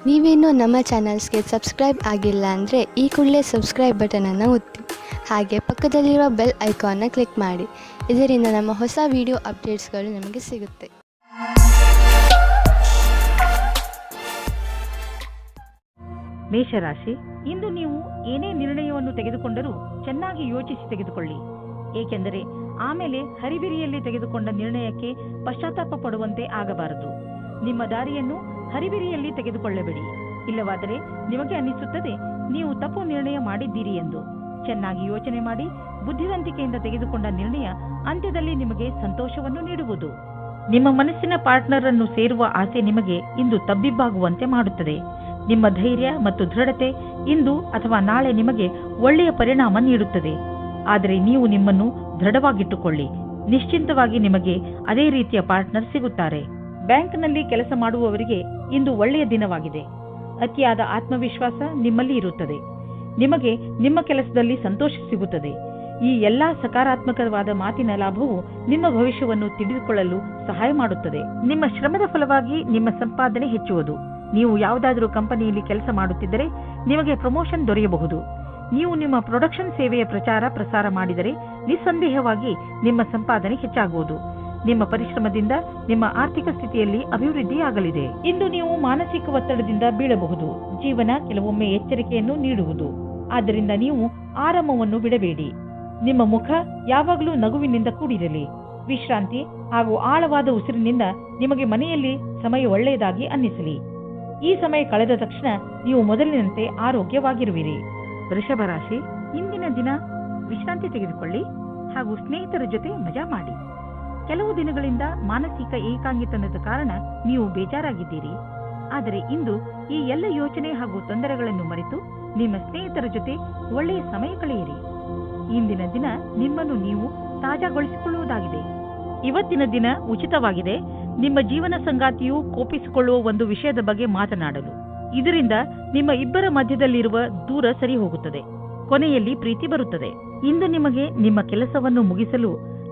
ನೀವೇನೂ ನಮ್ಮ ಚಾನಲ್ಸ್ಗೆ ಸಬ್ಸ್ಕ್ರೈಬ್ ಆಗಿಲ್ಲ ಅಂದರೆ ಈ ಕೂಡಲೇ ಸಬ್ಸ್ಕ್ರೈಬ್ ಬಟನನ್ನು ಒತ್ತಿ ಹಾಗೆ ಪಕ್ಕದಲ್ಲಿರುವ ಬೆಲ್ ಐಕಾನ್ನ ಕ್ಲಿಕ್ ಮಾಡಿ. ಇದರಿಂದ ನಮ್ಮ ಹೊಸ ವಿಡಿಯೋ ಅಪ್ಡೇಟ್ಸ್ಗಳು ನಿಮಗೆ ಸಿಗುತ್ತೆ. ಮೇಷರಾಶಿ, ಇಂದು ನೀವು ಏನೇ ನಿರ್ಣಯವನ್ನು ತೆಗೆದುಕೊಂಡರೂ ಚೆನ್ನಾಗಿ ಯೋಚಿಸಿ ತೆಗೆದುಕೊಳ್ಳಿ. ಏಕೆಂದರೆ ಆಮೇಲೆ ಹರಿಬಿರಿಯಲ್ಲಿ ತೆಗೆದುಕೊಂಡ ನಿರ್ಣಯಕ್ಕೆ ಪಶ್ಚಾತ್ತಾಪ ಪಡುವಂತೆ ಆಗಬಾರದು. ನಿಮ್ಮ ದಾರಿಯನ್ನು ಹರಿಬಿರಿಯಲ್ಲಿ ತೆಗೆದುಕೊಳ್ಳಬೇಡಿ. ಇಲ್ಲವಾದರೆ ನಿಮಗೆ ಅನ್ನಿಸುತ್ತದೆ ನೀವು ತಪ್ಪು ನಿರ್ಣಯ ಮಾಡಿದ್ದೀರಿ ಎಂದು. ಚೆನ್ನಾಗಿ ಯೋಚನೆ ಮಾಡಿ ಬುದ್ಧಿವಂತಿಕೆಯಿಂದ ತೆಗೆದುಕೊಂಡ ನಿರ್ಣಯ ಅಂತ್ಯದಲ್ಲಿ ನಿಮಗೆ ಸಂತೋಷವನ್ನು ನೀಡುವುದು. ನಿಮ್ಮ ಮನಸ್ಸಿನ ಪಾರ್ಟ್ನರ್ ಅನ್ನು ಸೇರುವ ಆಸೆ ನಿಮಗೆ ಇಂದು ತಬ್ಬಿಬ್ಬಾಗುವಂತೆ ಮಾಡುತ್ತದೆ. ನಿಮ್ಮ ಧೈರ್ಯ ಮತ್ತು ದೃಢತೆ ಇಂದು ಅಥವಾ ನಾಳೆ ನಿಮಗೆ ಒಳ್ಳೆಯ ಪರಿಣಾಮ ನೀಡುತ್ತದೆ. ಆದರೆ ನೀವು ನಿಮ್ಮನ್ನು ದೃಢವಾಗಿಟ್ಟುಕೊಳ್ಳಿ. ನಿಶ್ಚಿಂತವಾಗಿ ನಿಮಗೆ ಅದೇ ರೀತಿಯ ಪಾರ್ಟ್ನರ್ ಸಿಗುತ್ತಾರೆ. ಬ್ಯಾಂಕ್ನಲ್ಲಿ ಕೆಲಸ ಮಾಡುವವರಿಗೆ ಇಂದು ಒಳ್ಳೆಯ ದಿನವಾಗಿದೆ. ಅತಿಯಾದ ಆತ್ಮವಿಶ್ವಾಸ ನಿಮ್ಮಲ್ಲಿ ಇರುತ್ತದೆ. ನಿಮಗೆ ನಿಮ್ಮ ಕೆಲಸದಲ್ಲಿ ಸಂತೋಷ ಸಿಗುತ್ತದೆ. ಈ ಎಲ್ಲಾ ಸಕಾರಾತ್ಮಕವಾದ ಮಾತಿನ ಲಾಭವು ನಿಮ್ಮ ಭವಿಷ್ಯವನ್ನು ತಿಳಿದುಕೊಳ್ಳಲು ಸಹಾಯ ಮಾಡುತ್ತದೆ. ನಿಮ್ಮ ಶ್ರಮದ ಫಲವಾಗಿ ನಿಮ್ಮ ಸಂಪಾದನೆ ಹೆಚ್ಚುವುದು. ನೀವು ಯಾವುದಾದರೂ ಕಂಪನಿಯಲ್ಲಿ ಕೆಲಸ ಮಾಡುತ್ತಿದ್ದರೆ ನಿಮಗೆ ಪ್ರಮೋಷನ್ ದೊರೆಯಬಹುದು. ನೀವು ನಿಮ್ಮ ಪ್ರೊಡಕ್ಷನ್ ಸೇವೆಯ ಪ್ರಸಾರ ಮಾಡಿದರೆ ನಿಸ್ಸಂದೇಹವಾಗಿ ನಿಮ್ಮ ಸಂಪಾದನೆ ಹೆಚ್ಚಾಗುವುದು. ನಿಮ್ಮ ಪರಿಶ್ರಮದಿಂದ ನಿಮ್ಮ ಆರ್ಥಿಕ ಸ್ಥಿತಿಯಲ್ಲಿ ಅಭಿವೃದ್ಧಿಯಾಗಲಿದೆ. ಇಂದು ನೀವು ಮಾನಸಿಕ ಒತ್ತಡದಿಂದ ಬೀಳಬಹುದು. ಜೀವನ ಕೆಲವೊಮ್ಮೆ ಎಚ್ಚರಿಕೆಯನ್ನು ನೀಡುವುದು. ಆದ್ದರಿಂದ ನೀವು ಆರಾಮವನ್ನು ಬಿಡಬೇಡಿ. ನಿಮ್ಮ ಮುಖ ಯಾವಾಗಲೂ ನಗುವಿನಿಂದ ಕೂಡಿರಲಿ. ವಿಶ್ರಾಂತಿ ಹಾಗೂ ಆಳವಾದ ಉಸಿರಿನಿಂದ ನಿಮಗೆ ಮನೆಯಲ್ಲಿ ಸಮಯ ಒಳ್ಳೆಯದಾಗಿ ಅನ್ನಿಸಲಿ. ಈ ಸಮಯ ಕಳೆದ ತಕ್ಷಣ ನೀವು ಮೊದಲಿನಂತೆ ಆರೋಗ್ಯವಾಗಿರುವಿರಿ. ವೃಷಭ ರಾಶಿ, ಇಂದಿನ ದಿನ ವಿಶ್ರಾಂತಿ ತೆಗೆದುಕೊಳ್ಳಿ ಹಾಗೂ ಸ್ನೇಹಿತರ ಜೊತೆ ಮಜಾ ಮಾಡಿ. ಕೆಲವು ದಿನಗಳಿಂದ ಮಾನಸಿಕ ಏಕಾಂಗಿತನದ ಕಾರಣ ನೀವು ಬೇಜಾರಾಗಿದ್ದೀರಿ. ಆದರೆ ಇಂದು ಈ ಎಲ್ಲ ಯೋಚನೆ ಹಾಗೂ ತೊಂದರೆಗಳನ್ನು ಮರೆತು ನಿಮ್ಮ ಸ್ನೇಹಿತರ ಜೊತೆ ಒಳ್ಳೆಯ ಸಮಯ ಕಳೆಯಿರಿ. ಇಂದಿನ ದಿನ ನಿಮ್ಮನ್ನು ನೀವು ತಾಜಾಗೊಳಿಸಿಕೊಳ್ಳುವುದಾಗಿದೆ. ಇವತ್ತಿನ ದಿನ ಉಚಿತವಾಗಿದೆ. ನಿಮ್ಮ ಜೀವನ ಸಂಗಾತಿಯು ಕೋಪಿಸಿಕೊಳ್ಳುವ ಒಂದು ವಿಷಯದ ಬಗ್ಗೆ ಮಾತನಾಡಲು. ಇದರಿಂದ ನಿಮ್ಮ ಇಬ್ಬರ ಮಧ್ಯದಲ್ಲಿರುವ ದೂರ ಸರಿ ಹೋಗುತ್ತದೆ. ಕೊನೆಯಲ್ಲಿ ಪ್ರೀತಿ ಬರುತ್ತದೆ. ಇಂದು ನಿಮಗೆ ನಿಮ್ಮ ಕೆಲಸವನ್ನು ಮುಗಿಸಲು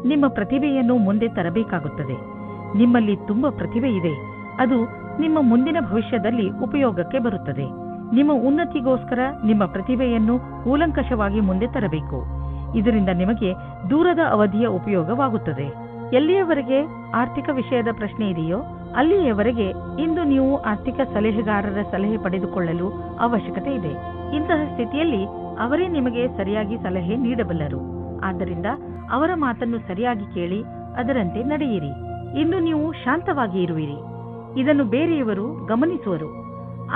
ನಿಮ್ಮ ಪ್ರತಿಭೆಯನ್ನು ಮುಂದೆ ತರಬೇಕಾಗುತ್ತದೆ. ನಿಮ್ಮಲ್ಲಿ ತುಂಬಾ ಪ್ರತಿಭೆ ಇದೆ. ಅದು ನಿಮ್ಮ ಮುಂದಿನ ಭವಿಷ್ಯದಲ್ಲಿ ಉಪಯೋಗಕ್ಕೆ ಬರುತ್ತದೆ. ನಿಮ್ಮ ಉನ್ನತಿಗೋಸ್ಕರ ನಿಮ್ಮ ಪ್ರತಿಭೆಯನ್ನು ಕೂಲಂಕಷವಾಗಿ ಮುಂದೆ ತರಬೇಕು. ಇದರಿಂದ ನಿಮಗೆ ದೂರದ ಅವಧಿಯ ಉಪಯೋಗವಾಗುತ್ತದೆ. ಎಲ್ಲಿಯವರೆಗೆ ಆರ್ಥಿಕ ವಿಷಯದ ಪ್ರಶ್ನೆ ಇದೆಯೋ ಅಲ್ಲಿಯವರೆಗೆ ಇಂದು ನೀವು ಆರ್ಥಿಕ ಸಲಹೆಗಾರರ ಸಲಹೆ ಪಡೆದುಕೊಳ್ಳಲು ಅವಶ್ಯಕತೆ ಇದೆ. ಇಂತಹ ಸ್ಥಿತಿಯಲ್ಲಿ ಅವರೇ ನಿಮಗೆ ಸರಿಯಾಗಿ ಸಲಹೆ ನೀಡಬಲ್ಲರು. ಆದ್ದರಿಂದ ಅವರ ಮಾತನ್ನು ಸರಿಯಾಗಿ ಕೇಳಿ ಅದರಂತೆ ನಡೆಯಿರಿ. ಇಂದು ನೀವು ಶಾಂತವಾಗಿ ಇರುವಿರಿ. ಇದನ್ನು ಬೇರೆಯವರು ಗಮನಿಸುವರು.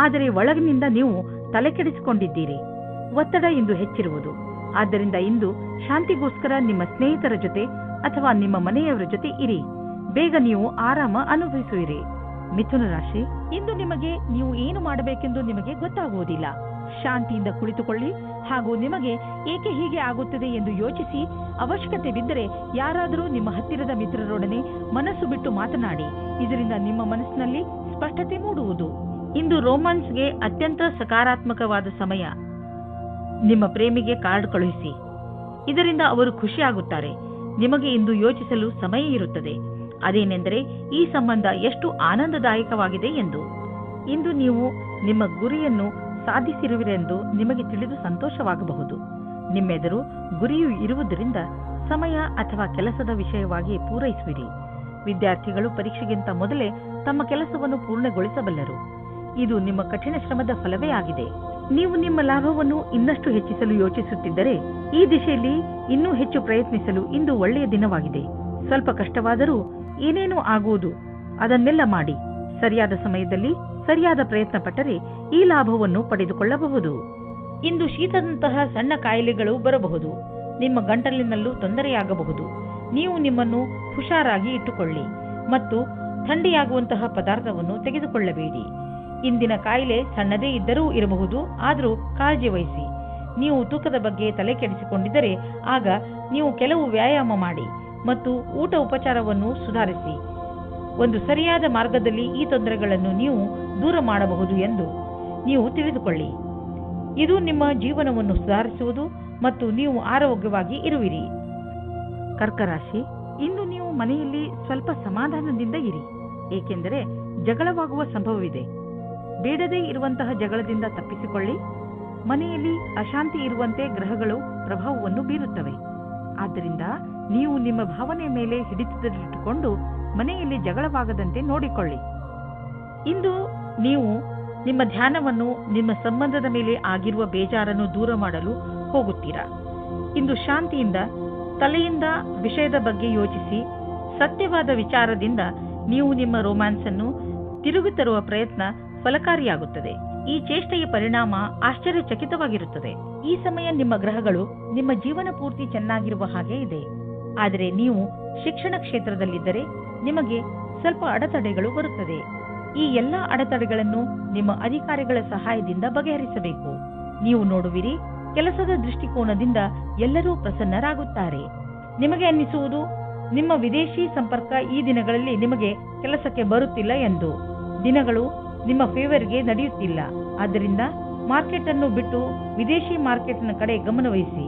ಆದರೆ ಒಳಗಿನಿಂದ ನೀವು ತಲೆಕೆಡಿಸಿಕೊಂಡಿದ್ದೀರಿ. ಒತ್ತಡ ಇಂದು ಹೆಚ್ಚಿರುವುದು. ಆದ್ದರಿಂದ ಇಂದು ಶಾಂತಿಗೋಸ್ಕರ ನಿಮ್ಮ ಸ್ನೇಹಿತರ ಜೊತೆ ಅಥವಾ ನಿಮ್ಮ ಮನೆಯವರ ಜೊತೆ ಇರಿ. ಬೇಗ ನೀವು ಆರಾಮ ಅನುಭವಿಸುವಿರಿ. ಮಿಥುನ ರಾಶಿ, ಇಂದು ನಿಮಗೆ ನೀವು ಏನು ಮಾಡಬೇಕೆಂದು ನಿಮಗೆ ಗೊತ್ತಾಗುವುದಿಲ್ಲ. ಶಾಂತಿಯಿಂದ ಕುಳಿತುಕೊಳ್ಳಿ ಹಾಗೂ ನಿಮಗೆ ಏಕೆ ಹೀಗೆ ಆಗುತ್ತದೆ ಎಂದು ಯೋಚಿಸಿ ಅವಶ್ಯಕತೆ ಬಿದ್ದರೆ ಯಾರಾದರೂ ನಿಮ್ಮ ಹತ್ತಿರದ ಮಿತ್ರರೊಡನೆ ಮನಸ್ಸು ಬಿಟ್ಟು ಮಾತನಾಡಿ. ಇದರಿಂದ ನಿಮ್ಮ ಮನಸ್ಸಿನಲ್ಲಿ ಸ್ಪಷ್ಟತೆ ಮೂಡುವುದು. ಇಂದು ರೋಮಾನ್ಸ್ಗೆ ಅತ್ಯಂತ ಸಕಾರಾತ್ಮಕವಾದ ಸಮಯ. ನಿಮ್ಮ ಪ್ರೇಮಿಗೆ ಕಾರ್ಡ್ ಕಳುಹಿಸಿ. ಇದರಿಂದ ಅವರು ಖುಷಿಯಾಗುತ್ತಾರೆ. ನಿಮಗೆ ಇಂದು ಯೋಚಿಸಲು ಸಮಯ ಇರುತ್ತದೆ. ಅದೇನೆಂದರೆ ಈ ಸಂಬಂಧ ಎಷ್ಟು ಆನಂದದಾಯಕವಾಗಿದೆ ಎಂದು. ಇಂದು ನೀವು ನಿಮ್ಮ ಗುರಿಯನ್ನು ಸಾಧಿಸಿರುವಿರೆಂದು ನಿಮಗೆ ತಿಳಿದು ಸಂತೋಷವಾಗಬಹುದು. ನಿಮ್ಮೆದುರು ಗುರಿಯು ಇರುವುದರಿಂದ ಸಮಯ ಅಥವಾ ಕೆಲಸದ ವಿಷಯವಾಗಿ ಪೂರೈಸುವಿರಿ. ವಿದ್ಯಾರ್ಥಿಗಳು ಪರೀಕ್ಷೆಗಿಂತ ಮೊದಲೇ ತಮ್ಮ ಕೆಲಸವನ್ನು ಪೂರ್ಣಗೊಳಿಸಬಲ್ಲರು. ಇದು ನಿಮ್ಮ ಕಠಿಣ ಶ್ರಮದ ಫಲವೇ ಆಗಿದೆ. ನೀವು ನಿಮ್ಮ ಲಾಭವನ್ನು ಇನ್ನಷ್ಟು ಹೆಚ್ಚಿಸಲು ಯೋಚಿಸುತ್ತಿದ್ದರೆ ಈ ದಿಶೆಯಲ್ಲಿ ಇನ್ನೂ ಹೆಚ್ಚು ಪ್ರಯತ್ನಿಸಲು ಇಂದು ಒಳ್ಳೆಯ ದಿನವಾಗಿದೆ. ಸ್ವಲ್ಪ ಕಷ್ಟವಾದರೂ ಏನೇನೂ ಆಗುವುದು ಅದನ್ನೆಲ್ಲ ಮಾಡಿ ಸರಿಯಾದ ಸಮಯದಲ್ಲಿ ಸರಿಯಾದ ಪ್ರಯತ್ನ ಪಟ್ಟರೆ ಈ ಲಾಭವನ್ನು ಪಡೆದುಕೊಳ್ಳಬಹುದು. ಇಂದು ಶೀತದಂತಹ ಸಣ್ಣ ಕಾಯಿಲೆಗಳು ಬರಬಹುದು. ನಿಮ್ಮ ಗಂಟಲಿನಲ್ಲೂ ತೊಂದರೆಯಾಗಬಹುದು. ನೀವು ನಿಮ್ಮನ್ನು ಹುಷಾರಾಗಿ ಇಟ್ಟುಕೊಳ್ಳಿ ಮತ್ತು ಥಂಡಿಯಾಗುವಂತಹ ಪದಾರ್ಥವನ್ನು ತೆಗೆದುಕೊಳ್ಳಬೇಡಿ. ಇಂದಿನ ಕಾಯಿಲೆ ಸಣ್ಣದೇ ಇದ್ದರೂ ಇರಬಹುದು. ಆದರೂ ಕಾಳಜಿ ವಹಿಸಿ. ನೀವು ತೂಕದ ಬಗ್ಗೆ ತಲೆ ಕೆಡಿಸಿಕೊಂಡಿದ್ದರೆ ಆಗ ನೀವು ಕೆಲವು ವ್ಯಾಯಾಮ ಮಾಡಿ ಮತ್ತು ಊಟ ಉಪಚಾರವನ್ನು ಸುಧಾರಿಸಿ. ಒಂದು ಸರಿಯಾದ ಮಾರ್ಗದಲ್ಲಿ ಈ ತೊಂದರೆಗಳನ್ನು ನೀವು ದೂರ ಮಾಡಬಹುದು ಎಂದು ನೀವು ತಿಳಿದುಕೊಳ್ಳಿ. ಇದು ನಿಮ್ಮ ಜೀವನವನ್ನು ಸುಧಾರಿಸುವುದು ಮತ್ತು ನೀವು ಆರೋಗ್ಯವಾಗಿ ಇರುವಿರಿ. ಕರ್ಕರಾಶಿ, ಇಂದು ನೀವು ಮನೆಯಲ್ಲಿ ಸ್ವಲ್ಪ ಸಮಾಧಾನದಿಂದ ಇರಿ. ಏಕೆಂದರೆ ಜಗಳವಾಗುವ ಸಂಭವವಿದೆ. ಬೇಡದೇ ಇರುವಂತಹ ಜಗಳದಿಂದ ತಪ್ಪಿಸಿಕೊಳ್ಳಿ. ಮನೆಯಲ್ಲಿ ಅಶಾಂತಿ ಇರುವಂತೆ ಗ್ರಹಗಳು ಪ್ರಭಾವವನ್ನು ಬೀರುತ್ತವೆ. ಆದ್ದರಿಂದ ನೀವು ನಿಮ್ಮ ಭಾವನೆ ಮೇಲೆ ಹಿಡಿತದಲ್ಲಿಟ್ಟುಕೊಂಡು ಮನೆಯಲ್ಲಿ ಜಗಳವಾಗದಂತೆ ನೋಡಿಕೊಳ್ಳಿ. ಇಂದು ನೀವು ನಿಮ್ಮ ಧ್ಯಾನವನ್ನು ನಿಮ್ಮ ಸಂಬಂಧದ ಮೇಲೆ ಆಗಿರುವ ಬೇಜಾರನ್ನು ದೂರ ಮಾಡಲು ಹೋಗುತ್ತೀರಾ. ಇಂದು ಶಾಂತಿಯಿಂದ ತಲೆಯಿಂದ ವಿಷಯದ ಬಗ್ಗೆ ಯೋಚಿಸಿ ಸತ್ಯವಾದ ವಿಚಾರದಿಂದ ನೀವು ನಿಮ್ಮ ರೊಮ್ಯಾನ್ಸ್ ಅನ್ನು ತಿರುಗಿ ತರುವ ಪ್ರಯತ್ನ ಫಲಕಾರಿಯಾಗುತ್ತದೆ. ಈ ಚೇಷ್ಟೆಯ ಪರಿಣಾಮ ಆಶ್ಚರ್ಯಚಕಿತವಾಗಿರುತ್ತದೆ. ಈ ಸಮಯ ನಿಮ್ಮ ಗ್ರಹಗಳು ನಿಮ್ಮ ಜೀವನ ಪೂರ್ತಿ ಚೆನ್ನಾಗಿರುವ ಹಾಗೆ ಇದೆ. ಆದರೆ ನೀವು ಶಿಕ್ಷಣ ಕ್ಷೇತ್ರದಲ್ಲಿದ್ದರೆ ನಿಮಗೆ ಸ್ವಲ್ಪ ಅಡೆತಡೆಗಳು ಬರುತ್ತದೆ. ಈ ಎಲ್ಲ ಅಡೆತಡೆಗಳನ್ನು ನಿಮ್ಮ ಅಧಿಕಾರಿಗಳ ಸಹಾಯದಿಂದ ಬಗೆಹರಿಸಬೇಕು. ನೀವು ನೋಡುವಿರಿ, ಕೆಲಸದ ದೃಷ್ಟಿಕೋನದಿಂದ ಎಲ್ಲರೂ ಪ್ರಸನ್ನರಾಗುತ್ತಾರೆ. ನಿಮಗೆ ಅನ್ನಿಸುವುದು ನಿಮ್ಮ ವಿದೇಶಿ ಸಂಪರ್ಕ ಈ ದಿನಗಳಲ್ಲಿ ನಿಮಗೆ ಕೆಲಸಕ್ಕೆ ಬರುತ್ತಿಲ್ಲ ಎಂದು. ದಿನಗಳು ನಿಮ್ಮ ಫೇವರ್ಗೆ ನಡೆಯುತ್ತಿಲ್ಲ. ಆದ್ದರಿಂದ ಮಾರ್ಕೆಟ್ ಅನ್ನು ಬಿಟ್ಟು ವಿದೇಶಿ ಮಾರ್ಕೆಟ್ನ ಕಡೆ ಗಮನವಹಿಸಿ.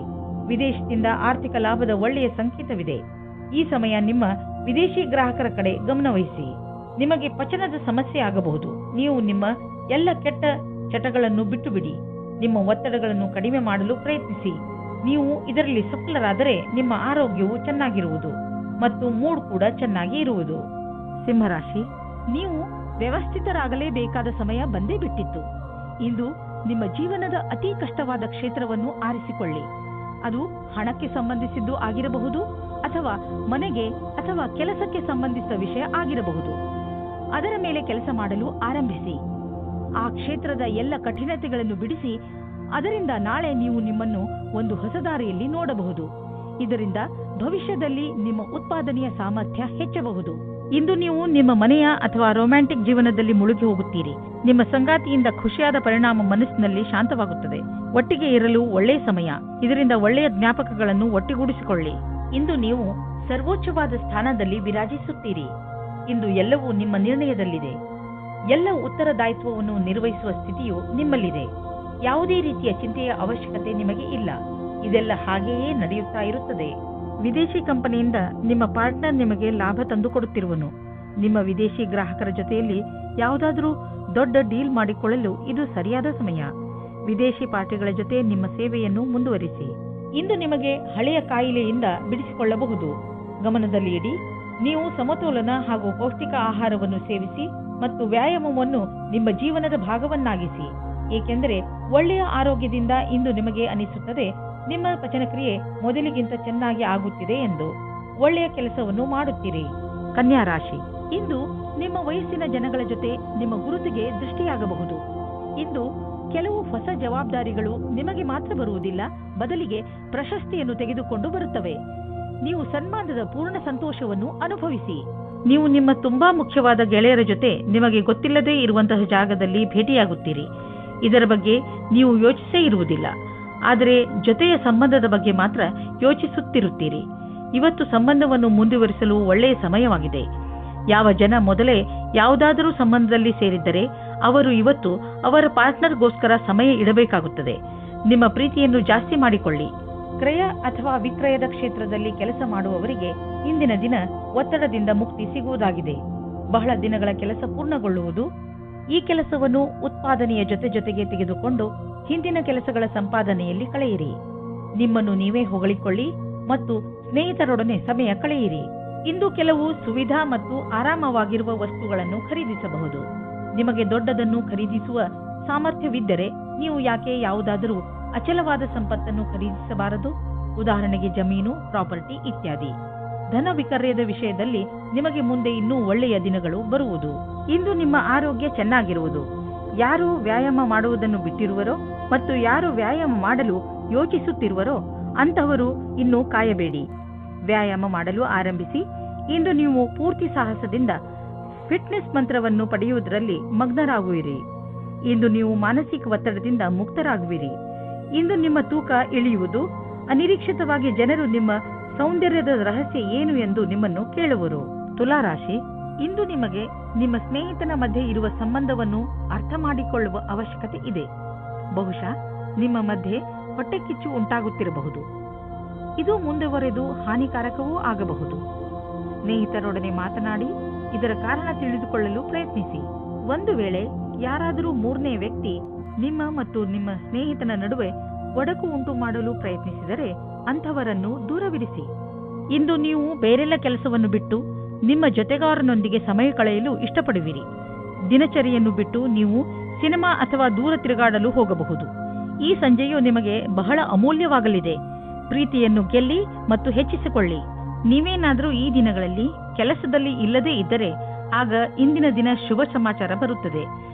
ವಿದೇಶದಿಂದ ಆರ್ಥಿಕ ಲಾಭದ ಒಳ್ಳೆಯ ಸಂಕೇತವಿದೆ. ಈ ಸಮಯ ನಿಮ್ಮ ವಿದೇಶಿ ಗ್ರಾಹಕರ ಕಡೆ ಗಮನವಹಿಸಿ. ನಿಮಗೆ ಪಚನದ ಸಮಸ್ಯೆ ಆಗಬಹುದು. ನೀವು ನಿಮ್ಮ ಎಲ್ಲ ಕೆಟ್ಟ ಚಟಗಳನ್ನು ಬಿಟ್ಟು ಬಿಡಿ. ನಿಮ್ಮ ಒತ್ತಡಗಳನ್ನು ಕಡಿಮೆ ಮಾಡಲು ಪ್ರಯತ್ನಿಸಿ. ನೀವು ಇದರಲ್ಲಿ ಸಫಲರಾದರೆ ನಿಮ್ಮ ಆರೋಗ್ಯವು ಚೆನ್ನಾಗಿರುವುದು ಮತ್ತು ಮೂಡ್ ಕೂಡ ಚೆನ್ನಾಗಿ ಇರುವುದು. ಸಿಂಹರಾಶಿ, ನೀವು ವ್ಯವಸ್ಥಿತರಾಗಲೇಬೇಕಾದ ಸಮಯ ಬಂದೇ ಬಿಟ್ಟಿತ್ತು. ಇಂದು ನಿಮ್ಮ ಜೀವನದ ಅತಿ ಕಷ್ಟವಾದ ಕ್ಷೇತ್ರವನ್ನು ಆರಿಸಿಕೊಳ್ಳಿ. ಅದು ಹಣಕ್ಕೆ ಸಂಬಂಧಿಸಿದ್ದು ಆಗಿರಬಹುದು, ಅಥವಾ ಮನೆಗೆ ಅಥವಾ ಕೆಲಸಕ್ಕೆ ಸಂಬಂಧಿಸಿದ ವಿಷಯ ಆಗಿರಬಹುದು. ಅದರ ಮೇಲೆ ಕೆಲಸ ಮಾಡಲು ಆರಂಭಿಸಿ. ಆ ಕ್ಷೇತ್ರದ ಎಲ್ಲ ಕಠಿಣತೆಗಳನ್ನು ಬಿಡಿಸಿ. ಅದರಿಂದ ನಾಳೆ ನೀವು ನಿಮ್ಮನ್ನು ಒಂದು ಹೊಸ ದಾರಿಯಲ್ಲಿ ನೋಡಬಹುದು. ಇದರಿಂದ ಭವಿಷ್ಯದಲ್ಲಿ ನಿಮ್ಮ ಉತ್ಪಾದನೆಯ ಸಾಮರ್ಥ್ಯ ಹೆಚ್ಚಬಹುದು. ಇಂದು ನೀವು ನಿಮ್ಮ ಮನೆಯ ಅಥವಾ ರೊಮ್ಯಾಂಟಿಕ್ ಜೀವನದಲ್ಲಿ ಮುಳುಗಿ ಹೋಗುತ್ತೀರಿ. ನಿಮ್ಮ ಸಂಗಾತಿಯಿಂದ ಖುಷಿಯಾದ ಪರಿಣಾಮ ಮನಸ್ಸಿನಲ್ಲಿ ಶಾಂತವಾಗುತ್ತದೆ. ಒಟ್ಟಿಗೆ ಇರಲು ಒಳ್ಳೆಯ ಸಮಯ. ಇದರಿಂದ ಒಳ್ಳೆಯ ಜ್ಞಾಪಕಗಳನ್ನು ಒಟ್ಟಿಗೂಡಿಸಿಕೊಳ್ಳಿ. ಇಂದು ನೀವು ಸರ್ವೋಚ್ಚವಾದ ಸ್ಥಾನದಲ್ಲಿ ವಿರಾಜಿಸುತ್ತೀರಿ. ಇಂದು ಎಲ್ಲವೂ ನಿಮ್ಮ ನಿರ್ಣಯದಲ್ಲಿದೆ. ಎಲ್ಲ ಉತ್ತರದಾಯಿತ್ವವನ್ನು ನಿರ್ವಹಿಸುವ ಸ್ಥಿತಿಯು ನಿಮ್ಮಲ್ಲಿದೆ. ಯಾವುದೇ ರೀತಿಯ ಚಿಂತೆಯ ಅವಶ್ಯಕತೆ ನಿಮಗೆ ಇಲ್ಲ. ಇದೆಲ್ಲ ಹಾಗೆಯೇ ನಡೆಯುತ್ತಾ ಇರುತ್ತದೆ. ವಿದೇಶಿ ಕಂಪನಿಯಿಂದ ನಿಮ್ಮ ಪಾರ್ಟ್ನರ್ ನಿಮಗೆ ಲಾಭ ತಂದುಕೊಡುತ್ತಿರುವನು. ನಿಮ್ಮ ವಿದೇಶಿ ಗ್ರಾಹಕರ ಜೊತೆಯಲ್ಲಿ ಯಾವುದಾದರೂ ದೊಡ್ಡ ಡೀಲ್ ಮಾಡಿಕೊಳ್ಳಲು ಇದು ಸರಿಯಾದ ಸಮಯ. ವಿದೇಶಿ ಪಾರ್ಟಿಗಳ ಜೊತೆ ನಿಮ್ಮ ಸೇವೆಯನ್ನು ಮುಂದುವರಿಸಿ. ಇಂದು ನಿಮಗೆ ಹಳೆಯ ಕಾಯಿಲೆಯಿಂದ ಬಿಡಿಸಿಕೊಳ್ಳಬಹುದು. ಗಮನದಲ್ಲಿ ಇಡಿ, ನೀವು ಸಮತೋಲನ ಹಾಗೂ ಪೌಷ್ಟಿಕ ಆಹಾರವನ್ನು ಸೇವಿಸಿ ಮತ್ತು ವ್ಯಾಯಾಮವನ್ನು ನಿಮ್ಮ ಜೀವನದ ಭಾಗವನ್ನಾಗಿಸಿ. ಏಕೆಂದರೆ ಒಳ್ಳೆಯ ಆರೋಗ್ಯದಿಂದ ಇಂದು ನಿಮಗೆ ಅನಿಸುತ್ತದೆ ನಿಮ್ಮ ಪಚನಕ್ರಿಯೆ ಮೊದಲಿಗಿಂತ ಚೆನ್ನಾಗಿ ಆಗುತ್ತಿದೆ ಎಂದು. ಒಳ್ಳೆಯ ಕೆಲಸವನ್ನು ಮಾಡುತ್ತೀರಿ. ಕನ್ಯಾ ರಾಶಿ, ಇಂದು ನಿಮ್ಮ ವಯಸ್ಸಿನ ಜನಗಳ ಜೊತೆ ನಿಮ್ಮ ಗುರುತಿಗೆ ದೃಷ್ಟಿಯಾಗಬಹುದು. ಇಂದು ಕೆಲವು ಹೊಸ ಜವಾಬ್ದಾರಿಗಳು ನಿಮಗೆ ಮಾತ್ರ ಬರುವುದಿಲ್ಲ, ಬದಲಿಗೆ ಪ್ರಶಸ್ತಿಯನ್ನು ತೆಗೆದುಕೊಂಡು ಬರುತ್ತವೆ. ನೀವು ಸನ್ಮಾನದ ಪೂರ್ಣ ಸಂತೋಷವನ್ನು ಅನುಭವಿಸಿ. ನೀವು ನಿಮ್ಮ ತುಂಬಾ ಮುಖ್ಯವಾದ ಗೆಳೆಯರ ಜೊತೆ ನಿಮಗೆ ಗೊತ್ತಿಲ್ಲದೇ ಇರುವಂತಹ ಜಾಗದಲ್ಲಿ ಭೇಟಿಯಾಗುತ್ತೀರಿ. ಇದರ ಬಗ್ಗೆ ನೀವು ಯೋಚಿಸೇ ಇರುವುದಿಲ್ಲ, ಆದರೆ ಜೊತೆಯ ಸಂಬಂಧದ ಬಗ್ಗೆ ಮಾತ್ರ ಯೋಚಿಸುತ್ತಿರುತ್ತೀರಿ. ಇವತ್ತು ಸಂಬಂಧವನ್ನು ಮುಂದುವರಿಸಲು ಒಳ್ಳೆಯ ಸಮಯವಾಗಿದೆ. ಯಾವ ಜನ ಮೊದಲೇ ಯಾವುದಾದರೂ ಸಂಬಂಧದಲ್ಲಿ ಸೇರಿದ್ದರೆ ಅವರು ಇವತ್ತು ಅವರ ಪಾರ್ಟ್ನರ್ಗೋಸ್ಕರ ಸಮಯ ಇಡಬೇಕಾಗುತ್ತದೆ. ನಿಮ್ಮ ಪ್ರೀತಿಯನ್ನು ಜಾಸ್ತಿ ಮಾಡಿಕೊಳ್ಳಿ. ಕ್ರಯ ಅಥವಾ ವಿಕ್ರಯದ ಕ್ಷೇತ್ರದಲ್ಲಿ ಕೆಲಸ ಮಾಡುವವರಿಗೆ ಇಂದಿನ ದಿನ ಒತ್ತಡದಿಂದ ಮುಕ್ತಿ ಸಿಗುವುದಾಗಿದೆ. ಬಹಳ ದಿನಗಳ ಕೆಲಸ ಪೂರ್ಣಗೊಳ್ಳುವುದು. ಈ ಕೆಲಸವನ್ನು ಉತ್ಪಾದನೆಯ ಜೊತೆಗೆ ತೆಗೆದುಕೊಂಡು ಹಿಂದಿನ ಕೆಲಸಗಳ ಸಂಪಾದನೆಯಲ್ಲಿ ಕಳೆಯಿರಿ. ನಿಮ್ಮನ್ನು ನೀವೇ ಹೊಗಳಿಕೊಳ್ಳಿ ಮತ್ತು ಸ್ನೇಹಿತರೊಡನೆ ಸಮಯ ಕಳೆಯಿರಿ. ಇಂದು ಕೆಲವು ಸುವಿಧಾ ಮತ್ತು ಆರಾಮವಾಗಿರುವ ವಸ್ತುಗಳನ್ನು ಖರೀದಿಸಬಹುದು. ನಿಮಗೆ ದೊಡ್ಡದನ್ನು ಖರೀದಿಸುವ ಸಾಮರ್ಥ್ಯವಿದ್ದರೆ ನೀವು ಯಾಕೆ ಯಾವುದಾದರೂ ಅಚಲವಾದ ಸಂಪತ್ತನ್ನು ಖರೀದಿಸಬಾರದು? ಉದಾಹರಣೆಗೆ ಜಮೀನು, ಪ್ರಾಪರ್ಟಿ ಇತ್ಯಾದಿ. ಧನ ವಿಕರ್ಯದ ವಿಷಯದಲ್ಲಿ ನಿಮಗೆ ಮುಂದೆ ಇನ್ನೂ ಒಳ್ಳೆಯ ದಿನಗಳು ಬರುವುದು. ಇಂದು ನಿಮ್ಮ ಆರೋಗ್ಯ ಚೆನ್ನಾಗಿರುವುದು. ಯಾರು ವ್ಯಾಯಾಮ ಮಾಡುವುದನ್ನು ಬಿಟ್ಟಿರುವರೋ ಮತ್ತು ಯಾರು ವ್ಯಾಯಾಮ ಮಾಡಲು ಯೋಚಿಸುತ್ತಿರುವರೋ ಅಂತಹವರು ಇನ್ನೂ ಕಾಯಬೇಡಿ. ವ್ಯಾಯಾಮ ಮಾಡಲು ಆರಂಭಿಸಿ. ಇಂದು ನೀವು ಪೂರ್ತಿ ಸಾಹಸದಿಂದ ಫಿಟ್ನೆಸ್ ಮಂತ್ರವನ್ನು ಪಡೆಯುವುದರಲ್ಲಿ ಮಗ್ನರಾಗುವಿರಿ. ಇಂದು ನೀವು ಮಾನಸಿಕ ಒತ್ತಡದಿಂದ ಮುಕ್ತರಾಗುವಿರಿ. ಇಂದು ನಿಮ್ಮ ತೂಕ ಇಳಿಯುವುದು. ಅನಿರೀಕ್ಷಿತವಾಗಿ ಜನರು ನಿಮ್ಮ ಸೌಂದರ್ಯದ ರಹಸ್ಯ ಏನು ಎಂದು ನಿಮ್ಮನ್ನು ಕೇಳುವರು. ತುಲಾರಾಶಿ, ಇಂದು ನಿಮಗೆ ನಿಮ್ಮ ಸ್ನೇಹಿತನ ಮಧ್ಯೆ ಇರುವ ಸಂಬಂಧವನ್ನು ಅರ್ಥ ಮಾಡಿಕೊಳ್ಳುವ ಅವಶ್ಯಕತೆ ಇದೆ. ಬಹುಶಃ ನಿಮ್ಮ ಮಧ್ಯೆ ಹೊಟ್ಟೆಕಿಚ್ಚು ಉಂಟಾಗುತ್ತಿರಬಹುದು. ಇದು ಮುಂದುವರೆದು ಹಾನಿಕಾರಕವೂ ಆಗಬಹುದು. ಸ್ನೇಹಿತರೊಡನೆ ಮಾತನಾಡಿ ಇದರ ಕಾರಣ ತಿಳಿದುಕೊಳ್ಳಲು ಪ್ರಯತ್ನಿಸಿ. ಒಂದು ವೇಳೆ ಯಾರಾದರೂ ಮೂರನೇ ವ್ಯಕ್ತಿ ನಿಮ್ಮ ಮತ್ತು ನಿಮ್ಮ ಸ್ನೇಹಿತನ ನಡುವೆ ಒಡಕು ಉಂಟು ಮಾಡಲು ಪ್ರಯತ್ನಿಸಿದರೆ ಅಂಥವರನ್ನು ದೂರವಿರಿಸಿ. ಇಂದು ನೀವು ಬೇರೆಲ್ಲ ಕೆಲಸವನ್ನು ಬಿಟ್ಟು ನಿಮ್ಮ ಜೊತೆಗಾರನೊಂದಿಗೆ ಸಮಯ ಕಳೆಯಲು ಇಷ್ಟಪಡುವಿರಿ. ದಿನಚರಿಯನ್ನು ಬಿಟ್ಟು ನೀವು ಸಿನಿಮಾ ಅಥವಾ ದೂರ ತಿರುಗಾಡಲು ಹೋಗಬಹುದು. ಈ ಸಂಜೆಯು ನಿಮಗೆ ಬಹಳ ಅಮೂಲ್ಯವಾಗಲಿದೆ. ಪ್ರೀತಿಯನ್ನು ಗೆಲ್ಲಿ ಮತ್ತು ಹೆಚ್ಚಿಸಿಕೊಳ್ಳಿ. ನೀವೇನಾದರೂ ಈ ದಿನಗಳಲ್ಲಿ ಕೆಲಸದಲ್ಲಿ ಇಲ್ಲದೇ ಇದ್ದರೆ ಆಗ ಇಂದಿನ ದಿನ ಶುಭ ಸಮಾಚಾರ ಬರುತ್ತದೆ.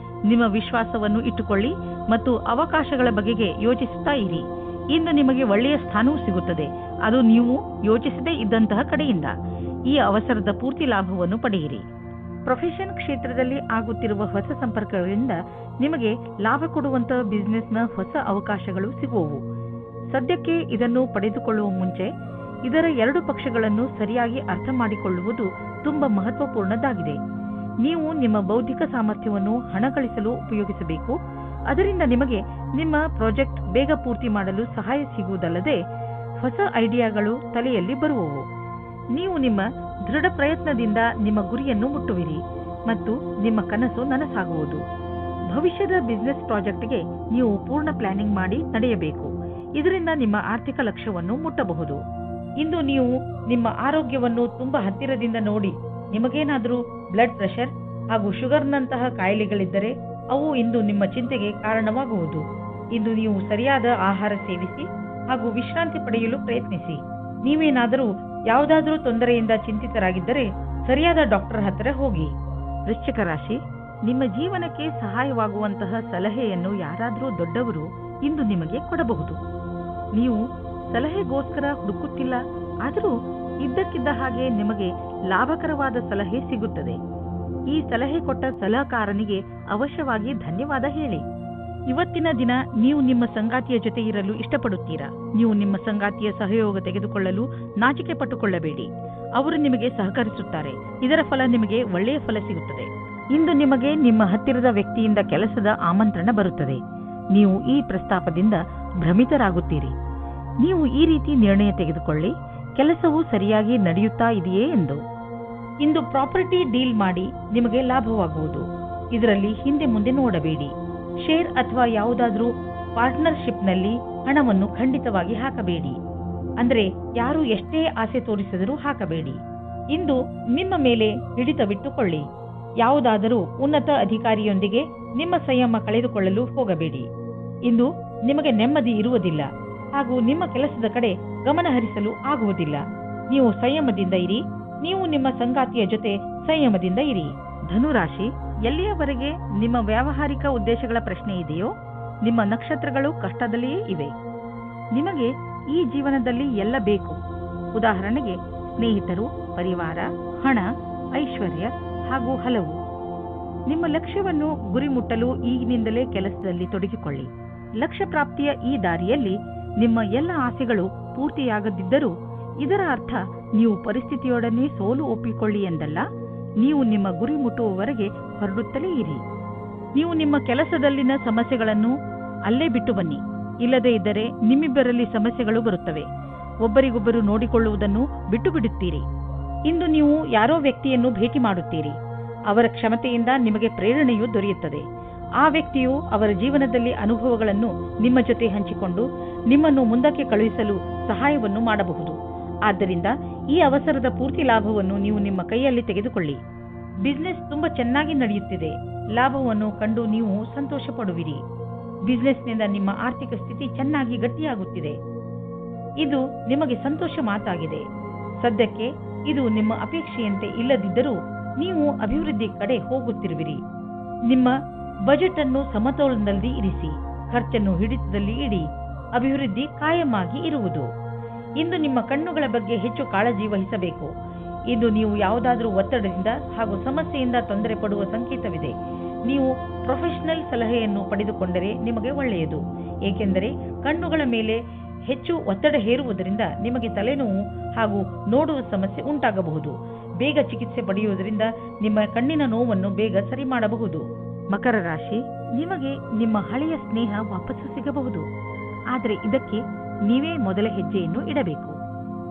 ನಿಮ್ಮ ವಿಶ್ವಾಸವನ್ನು ಇಟ್ಟುಕೊಳ್ಳಿ ಮತ್ತು ಅವಕಾಶಗಳ ಬಗೆಗೆ ಯೋಚಿಸುತ್ತಾ ಇರಿ. ಇಂದು ನಿಮಗೆ ಒಳ್ಳೆಯ ಸ್ಥಾನವೂ ಸಿಗುತ್ತದೆ, ಅದು ನೀವು ಯೋಚಿಸದೇ ಇದ್ದಂತಹ ಕಡೆಯಿಂದ. ಈ ಅವಸರದ ಪೂರ್ತಿ ಲಾಭವನ್ನು ಪಡೆಯಿರಿ. ಪ್ರೊಫೆಷನ್ ಕ್ಷೇತ್ರದಲ್ಲಿ ಆಗುತ್ತಿರುವ ಹೊಸ ಸಂಪರ್ಕಗಳಿಂದ ನಿಮಗೆ ಲಾಭ ಕೊಡುವಂತಹ ಬಿಸಿನೆಸ್ನ ಹೊಸ ಅವಕಾಶಗಳು ಸಿಗುವವು. ಸದ್ಯಕ್ಕೆ ಇದನ್ನು ಪಡೆದುಕೊಳ್ಳುವ ಮುಂಚೆ ಇದರ 2 ಪಕ್ಷಗಳನ್ನು ಸರಿಯಾಗಿ ಅರ್ಥ ಮಾಡಿಕೊಳ್ಳುವುದು ತುಂಬಾ ಮಹತ್ವಪೂರ್ಣದ್ದಾಗಿದೆ. ನೀವು ನಿಮ್ಮ ಬೌದ್ಧಿಕ ಸಾಮರ್ಥ್ಯವನ್ನು ಹಣ ಗಳಿಸಲು ಉಪಯೋಗಿಸಬೇಕು. ಅದರಿಂದ ನಿಮಗೆ ನಿಮ್ಮ ಪ್ರಾಜೆಕ್ಟ್ ಬೇಗ ಪೂರ್ತಿ ಮಾಡಲು ಸಹಾಯ ಸಿಗುವುದಲ್ಲದೆ ಹೊಸ ಐಡಿಯಾಗಳು ತಲೆಯಲ್ಲಿ ಬರುವವು. ನೀವು ನಿಮ್ಮ ದೃಢ ಪ್ರಯತ್ನದಿಂದ ನಿಮ್ಮ ಗುರಿಯನ್ನು ಮುಟ್ಟುವಿರಿ ಮತ್ತು ನಿಮ್ಮ ಕನಸು ನನಸಾಗುವುದು. ಭವಿಷ್ಯದ ಬಿಸಿನೆಸ್ ಪ್ರಾಜೆಕ್ಟ್ಗೆ ನೀವು ಪೂರ್ಣ ಪ್ಲಾನಿಂಗ್ ಮಾಡಿ ನಡೆಯಬೇಕು. ಇದರಿಂದ ನಿಮ್ಮ ಆರ್ಥಿಕ ಲಕ್ಷ್ಯವನ್ನು ಮುಟ್ಟಬಹುದು. ಇಂದು ನೀವು ನಿಮ್ಮ ಆರೋಗ್ಯವನ್ನು ತುಂಬಾ ಹತ್ತಿರದಿಂದ ನೋಡಿ. ನಿಮಗೇನಾದರೂ ಬ್ಲಡ್ ಪ್ರೆಷರ್ ಹಾಗೂ ಶುಗರ್ನಂತಹ ಕಾಯಿಲೆಗಳಿದ್ದರೆ ಅವು ಇಂದು ನಿಮ್ಮ ಚಿಂತೆಗೆ ಕಾರಣವಾಗುವುದು. ಇಂದು ನೀವು ಸರಿಯಾದ ಆಹಾರ ಸೇವಿಸಿ ಹಾಗೂ ವಿಶ್ರಾಂತಿ ಪಡೆಯಲು ಪ್ರಯತ್ನಿಸಿ. ನೀವೇನಾದರೂ ಯಾವುದಾದರೂ ತೊಂದರೆಯಿಂದ ಚಿಂತಿತರಾಗಿದ್ದರೆ ಸರಿಯಾದ ಡಾಕ್ಟರ್ ಹತ್ತಿರ ಹೋಗಿ. ವೃಶ್ಚಿಕ ರಾಶಿ, ನಿಮ್ಮ ಜೀವನಕ್ಕೆ ಸಹಾಯವಾಗುವಂತಹ ಸಲಹೆಯನ್ನು ಯಾರಾದರೂ ದೊಡ್ಡವರು ಇಂದು ನಿಮಗೆ ಕೊಡಬಹುದು. ನೀವು ಸಲಹೆಗೋಸ್ಕರ ಹುಡುಕುತ್ತಿಲ್ಲ, ಆದರೂ ಇದ್ದಕ್ಕಿದ್ದ ಹಾಗೆ ನಿಮಗೆ ಲಾಭಕರವಾದ ಸಲಹೆ ಸಿಗುತ್ತದೆ. ಈ ಸಲಹೆ ಕೊಟ್ಟ ಸಲಹೆಗಾರನಿಗೆ ಅವಶ್ಯವಾಗಿ ಧನ್ಯವಾದ ಹೇಳಿ. ಇವತ್ತಿನ ದಿನ ನೀವು ನಿಮ್ಮ ಸಂಗಾತಿಯ ಜೊತೆ ಇರಲು ಇಷ್ಟಪಡುತ್ತೀರಾ? ನೀವು ನಿಮ್ಮ ಸಂಗಾತಿಯ ಸಹಯೋಗ ತೆಗೆದುಕೊಳ್ಳಲು ನಾಚಿಕೆ ಪಟ್ಟುಕೊಳ್ಳಬೇಡಿ. ಅವರು ನಿಮಗೆ ಸಹಕರಿಸುತ್ತಾರೆ. ಇದರ ಫಲ ನಿಮಗೆ ಒಳ್ಳೆಯ ಫಲ ಸಿಗುತ್ತದೆ. ಇಂದು ನಿಮಗೆ ನಿಮ್ಮ ಹತ್ತಿರದ ವ್ಯಕ್ತಿಯಿಂದ ಕೆಲಸದ ಆಮಂತ್ರಣ ಬರುತ್ತದೆ. ನೀವು ಈ ಪ್ರಸ್ತಾಪದಿಂದ ಭ್ರಮಿತರಾಗುತ್ತೀರಿ. ನೀವು ಈ ರೀತಿ ನಿರ್ಣಯ ತೆಗೆದುಕೊಳ್ಳಿ, ಕೆಲಸವು ಸರಿಯಾಗಿ ನಡೆಯುತ್ತಾ ಇದೆಯೇ ಎಂದು. ಇಂದು ಪ್ರಾಪರ್ಟಿ ಡೀಲ್ ಮಾಡಿ ನಿಮಗೆ ಲಾಭವಾಗುವುದು. ಇದರಲ್ಲಿ ಹಿಂದೆ ಮುಂದೆ ನೋಡಬೇಡಿ. ಶೇರ್ ಅಥವಾ ಯಾವುದಾದ್ರೂ ಪಾರ್ಟ್ನರ್ಶಿಪ್ನಲ್ಲಿ ಹಣವನ್ನು ಖಂಡಿತವಾಗಿ ಹಾಕಬೇಡಿ. ಅಂದ್ರೆ ಯಾರು ಎಷ್ಟೇ ಆಸೆ ತೋರಿಸಿದರೂ ಹಾಕಬೇಡಿ. ಇಂದು ನಿಮ್ಮ ಮೇಲೆ ಹಿಡಿತವಿಟ್ಟುಕೊಳ್ಳಿ. ಯಾವುದಾದರೂ ಉನ್ನತ ಅಧಿಕಾರಿಯೊಂದಿಗೆ ನಿಮ್ಮ ಸಂಯಮ ಕಳೆದುಕೊಳ್ಳಲು ಹೋಗಬೇಡಿ. ಇಂದು ನಿಮಗೆ ನೆಮ್ಮದಿ ಇರುವುದಿಲ್ಲ ಹಾಗೂ ನಿಮ್ಮ ಕೆಲಸದ ಕಡೆ ಗಮನ ಹರಿಸಲು ಆಗುವುದಿಲ್ಲ. ನೀವು ಸಂಯಮದಿಂದ ಇರಿ. ನೀವು ನಿಮ್ಮ ಸಂಗಾತಿಯ ಜೊತೆ ಸಂಯಮದಿಂದ ಇರಿ. ಧನುರಾಶಿ, ಎಲ್ಲಿಯವರೆಗೆ ನಿಮ್ಮ ವ್ಯಾವಹಾರಿಕ ಉದ್ದೇಶಗಳ ಪ್ರಶ್ನೆ ಇದೆಯೋ ನಿಮ್ಮ ನಕ್ಷತ್ರಗಳು ಕಷ್ಟದಲ್ಲಿಯೇ ಇವೆ. ನಿಮಗೆ ಈ ಜೀವನದಲ್ಲಿ ಎಲ್ಲ ಬೇಕು. ಉದಾಹರಣೆಗೆ ಸ್ನೇಹಿತರು, ಪರಿವಾರ, ಹಣ, ಐಶ್ವರ್ಯ ಹಾಗೂ ಹಲವು. ನಿಮ್ಮ ಲಕ್ಷ್ಯವನ್ನು ಗುರಿ ಮುಟ್ಟಲು ಈಗಿನಿಂದಲೇ ಕೆಲಸದಲ್ಲಿ ತೊಡಗಿಕೊಳ್ಳಿ. ಲಕ್ಷ್ಯ ಪ್ರಾಪ್ತಿಯ ಈ ದಾರಿಯಲ್ಲಿ ನಿಮ್ಮ ಎಲ್ಲ ಆಸೆಗಳು ಪೂರ್ತಿಯಾಗದಿದ್ದರೂ ಇದರ ಅರ್ಥ ನೀವು ಪರಿಸ್ಥಿತಿಯೊಡನೆ ಸೋಲು ಒಪ್ಪಿಕೊಳ್ಳಿ ಎಂದಲ್ಲ. ನೀವು ನಿಮ್ಮ ಗುರಿ ಮುಟ್ಟುವವರೆಗೆ ಹೊರಡುತ್ತಲೇ ಇರಿ. ನೀವು ನಿಮ್ಮ ಕೆಲಸದಲ್ಲಿನ ಸಮಸ್ಯೆಗಳನ್ನು ಅಲ್ಲೇ ಬಿಟ್ಟು ಬನ್ನಿ. ಇಲ್ಲದೇ ಇದ್ದರೆ ನಿಮ್ಮಿಬ್ಬರಲ್ಲಿ ಸಮಸ್ಯೆಗಳು ಬರುತ್ತವೆ. ಒಬ್ಬರಿಗೊಬ್ಬರು ನೋಡಿಕೊಳ್ಳುವುದನ್ನು ಬಿಟ್ಟು ಬಿಡುತ್ತೀರಿ. ಇಂದು ನೀವು ಯಾರೋ ವ್ಯಕ್ತಿಯನ್ನು ಭೇಟಿ ಮಾಡುತ್ತೀರಿ. ಅವರ ಕ್ಷಮತೆಯಿಂದ ನಿಮಗೆ ಪ್ರೇರಣೆಯೂ ದೊರೆಯುತ್ತದೆ. ಆ ವ್ಯಕ್ತಿಯು ಅವರ ಜೀವನದಲ್ಲಿ ಅನುಭವಗಳನ್ನು ನಿಮ್ಮ ಜೊತೆ ಹಂಚಿಕೊಂಡು ನಿಮ್ಮನ್ನು ಮುಂದಕ್ಕೆ ಕಳುಹಿಸಲು ಸಹಾಯವನ್ನು ಮಾಡಬಹುದು. ಆದ್ದರಿಂದ ಈ ಅವಸರದ ಪೂರ್ತಿ ಲಾಭವನ್ನು ನೀವು ನಿಮ್ಮ ಕೈಯಲ್ಲಿ ತೆಗೆದುಕೊಳ್ಳಿ. ಬಿಸಿನೆಸ್ ತುಂಬಾ ಚೆನ್ನಾಗಿ ನಡೆಯುತ್ತಿದೆ. ಲಾಭವನ್ನು ಕಂಡು ನೀವು ಸಂತೋಷ ಪಡುವಿರಿ. ಬಿಸಿನೆಸ್ನಿಂದ ನಿಮ್ಮ ಆರ್ಥಿಕ ಸ್ಥಿತಿ ಚೆನ್ನಾಗಿ ಗಟ್ಟಿಯಾಗುತ್ತಿದೆ. ಇದು ನಿಮಗೆ ಸಂತೋಷ ಮಾತಾಗಿದೆ. ಸದ್ಯಕ್ಕೆ ಇದು ನಿಮ್ಮ ಅಪೇಕ್ಷೆಯಂತೆ ಇಲ್ಲದಿದ್ದರೂ ನೀವು ಅಭಿವೃದ್ಧಿ ಕಡೆ ಹೋಗುತ್ತಿರುವಿರಿ. ನಿಮ್ಮ ಬಜೆಟ್ ಅನ್ನು ಸಮತೋಲನದಲ್ಲಿ ಇರಿಸಿ. ಖರ್ಚನ್ನು ಹಿಡಿತದಲ್ಲಿ ಇಡಿ. ಅಭಿವೃದ್ಧಿ ಕಾಯಮಾಗಿ ಇರುವುದು. ಇಂದು ನಿಮ್ಮ ಕಣ್ಣುಗಳ ಬಗ್ಗೆ ಹೆಚ್ಚು ಕಾಳಜಿ ವಹಿಸಬೇಕು. ಇಂದು ನೀವು ಯಾವುದಾದರೂ ಒತ್ತಡದಿಂದ ಹಾಗೂ ಸಮಸ್ಯೆಯಿಂದ ತೊಂದರೆ ಪಡುವ ಸಂಕೇತವಿದೆ. ನೀವು ಪ್ರೊಫೆಷನಲ್ ಸಲಹೆಯನ್ನು ಪಡೆದುಕೊಂಡರೆ ನಿಮಗೆ ಒಳ್ಳೆಯದು. ಏಕೆಂದರೆ ಕಣ್ಣುಗಳ ಮೇಲೆ ಹೆಚ್ಚು ಒತ್ತಡ ಹೇರುವುದರಿಂದ ನಿಮಗೆ ತಲೆನೋವು ಹಾಗೂ ನೋಡುವ ಸಮಸ್ಯೆ ಉಂಟಾಗಬಹುದು. ಬೇಗ ಚಿಕಿತ್ಸೆ ಪಡೆಯುವುದರಿಂದ ನಿಮ್ಮ ಕಣ್ಣಿನ ನೋವನ್ನು ಬೇಗ ಸರಿ ಮಾಡಬಹುದು. ಮಕರ ರಾಶಿ, ನಿಮಗೆ ನಿಮ್ಮ ಹಳೆಯ ಸ್ನೇಹ ವಾಪಸ್ಸು ಸಿಗಬಹುದು. ಆದರೆ ಇದಕ್ಕೆ ನೀವೇ ಮೊದಲ ಹೆಜ್ಜೆಯನ್ನು ಇಡಬೇಕು.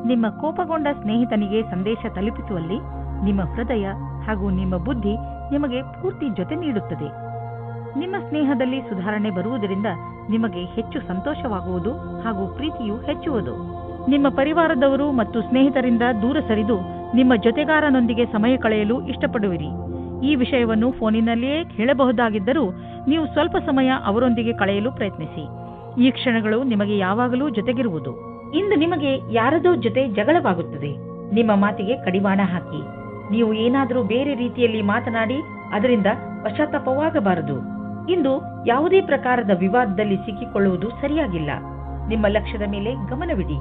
ನಿಮ್ಮ ಕೋಪಗೊಂಡ ಸ್ನೇಹಿತನಿಗೆ ಸಂದೇಶ ತಲುಪಿಸುವಲ್ಲಿ ನಿಮ್ಮ ಹೃದಯ ಹಾಗೂ ನಿಮ್ಮ ಬುದ್ಧಿ ನಿಮಗೆ ಪೂರ್ತಿ ಜೊತೆ ನೀಡುತ್ತದೆ. ನಿಮ್ಮ ಸ್ನೇಹದಲ್ಲಿ ಸುಧಾರಣೆ ಬರುವುದರಿಂದ ನಿಮಗೆ ಹೆಚ್ಚು ಸಂತೋಷವಾಗುವುದು ಹಾಗೂ ಪ್ರೀತಿಯು ಹೆಚ್ಚುವುದು. ನಿಮ್ಮ ಪರಿವಾರದವರು ಮತ್ತು ಸ್ನೇಹಿತರಿಂದ ದೂರ ಸರಿದು ನಿಮ್ಮ ಜೊತೆಗಾರನೊಂದಿಗೆ ಸಮಯ ಕಳೆಯಲು ಇಷ್ಟಪಡುವಿರಿ. ಈ ವಿಷಯವನ್ನು ಫೋನಿನಲ್ಲಿಯೇ ಹೇಳಬಹುದಾಗಿದ್ದರೂ ನೀವು ಸ್ವಲ್ಪ ಸಮಯ ಅವರೊಂದಿಗೆ ಕಳೆಯಲು ಪ್ರಯತ್ನಿಸಿ. ಈ ಕ್ಷಣಗಳು ನಿಮಗೆ ಯಾವಾಗಲೂ ಜೊತೆಗಿರುವುದು. ಇಂದು ನಿಮಗೆ ಯಾರದೋ ಜೊತೆ ಜಗಳವಾಗುತ್ತದೆ. ನಿಮ್ಮ ಮಾತಿಗೆ ಕಡಿವಾಣ ಹಾಕಿ. ನೀವು ಏನಾದರೂ ಬೇರೆ ರೀತಿಯಲ್ಲಿ ಮಾತನಾಡಿ ಅದರಿಂದ ಪಶ್ಚಾತ್ತಾಪವಾಗಬಾರದು. ಇಂದು ಯಾವುದೇ ಪ್ರಕಾರದ ವಿವಾದದಲ್ಲಿ ಸಿಕ್ಕಿಕೊಳ್ಳುವುದು ಸರಿಯಾಗಿಲ್ಲ. ನಿಮ್ಮ ಲಕ್ಷ್ಯದ ಮೇಲೆ ಗಮನವಿಡಿ.